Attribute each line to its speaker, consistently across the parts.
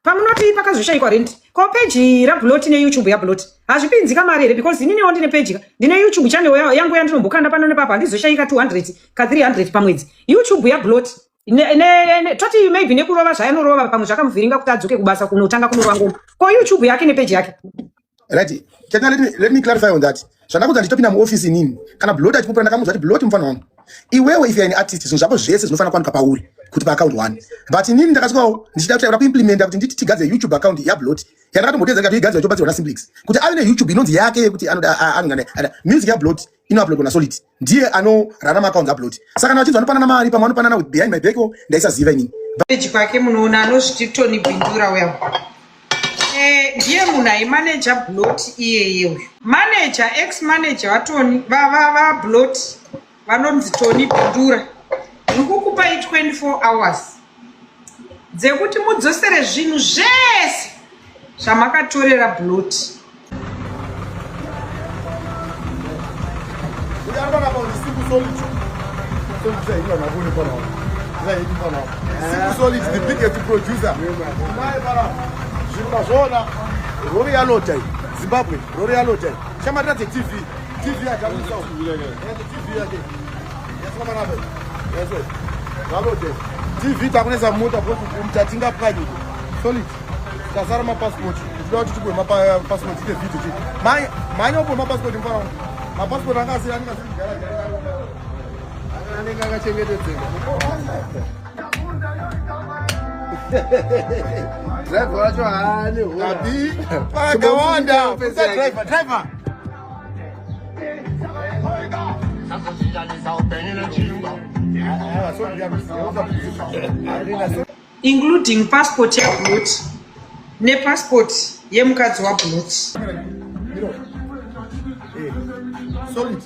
Speaker 1: pamunoti pakazoshaikwa rent ko peji raBloti neYouTube yaBloti hazvipinzi kamari here because ininiwo ndine peji ndine YouTube channel yangu yandinombokanda pano nepapa handizoshaika 200 ka 300 pamwedzi. YouTube yaBloti toti maybe nekurova zvayanorova pamwe zvakamuvhiringa kuti adzoke kubasa kunotanga kunorova ngoma ko YouTube yake nepeji yake.
Speaker 2: Right. Let me clarify on that. Zvandakudza nditopinda muofisi inini kana Bloti achikupura ndakamuudza kuti Bloti mufana wangu iwewe if you are an artist zvinhu zvako zvese zvinofana kuwanikwa pauri kuti pa account 1 but inini ndakasvikawo ndichida kutaura kuimplementa kuti nditi tigadze YouTube account yaBloti yandakatombotedza kuti igadzwe chobatsirwa naSimplix kuti ave neYouTube inonzi yake yekuti anoda music yaBloti inouploadwa naSolid ndiye anorana maaccounts aBloti saka kana vachinzwa anopanana mari pamwe anopanana behind my back ndaisaziva inini
Speaker 1: peji kwake munoona anozviti Tony Bindura wewe ndiye munhu aimanaja Bloti iyeye uyu manager ex manager watoni vaBloti vanonzi Tony Bindura. Ndikukupai 24 hours dzekuti mudzosere zvinhu zvese zvamakatorera Bloti.
Speaker 3: Solid, the biggest producer. Royal Hotel, Zimbabwe, Royal Hotel. Chamada the TV at TV again. Yes, TV takunesa motor kumtatinga padi. Solid. Tasara ma passport. Don't you go my passport the video. My no my passport in front. My passport anga si anga driver wacho hani abi paka wanda driver
Speaker 1: including passport yaBloti ne passport yemukadzi waBloti.
Speaker 3: Solid.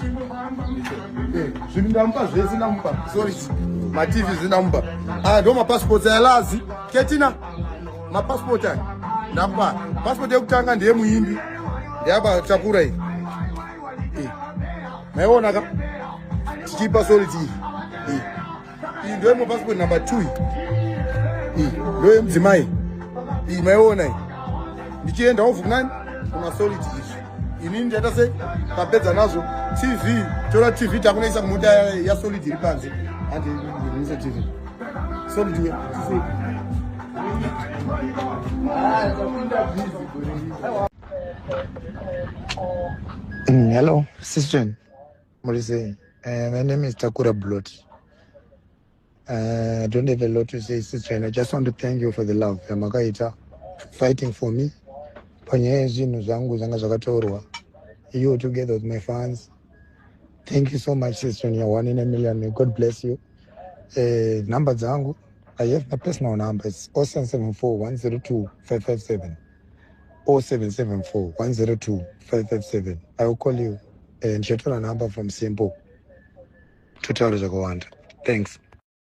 Speaker 3: Zvindampa zvese namupa. Solid. Ma TV zinamupa. Ndo ma passport yalazi. Ketina. Ma passport aya. Ndampa. Passport yekutanga ndiye muimbi. Ndiyaba chakura iyi. Maiona ka? Chipa Solid iyi. Iyi ndio mo passport number 2. Ndio mdzimai. Iyi maiona iyi. Ndichienda ovu kunani? Kuna Solid iyi. Inini ndata se kapedza nazo TV tora TV takunaisa kumuta ya Solid iri panze andi ndinisa TV Solid we
Speaker 4: Hello, sister. What is it? My name is Takura Bloti. I don't have a lot to say, sister, and I just want to thank you for the love. Yamakaita fighting for me. You together with my fans. Thank you so much, sister. You're 1 in a million. May God bless you. Number zangu, I have my personal number. It's 0774 102 557. 0774 102 557. I will call you and share a number from Simple to tell you. Thanks.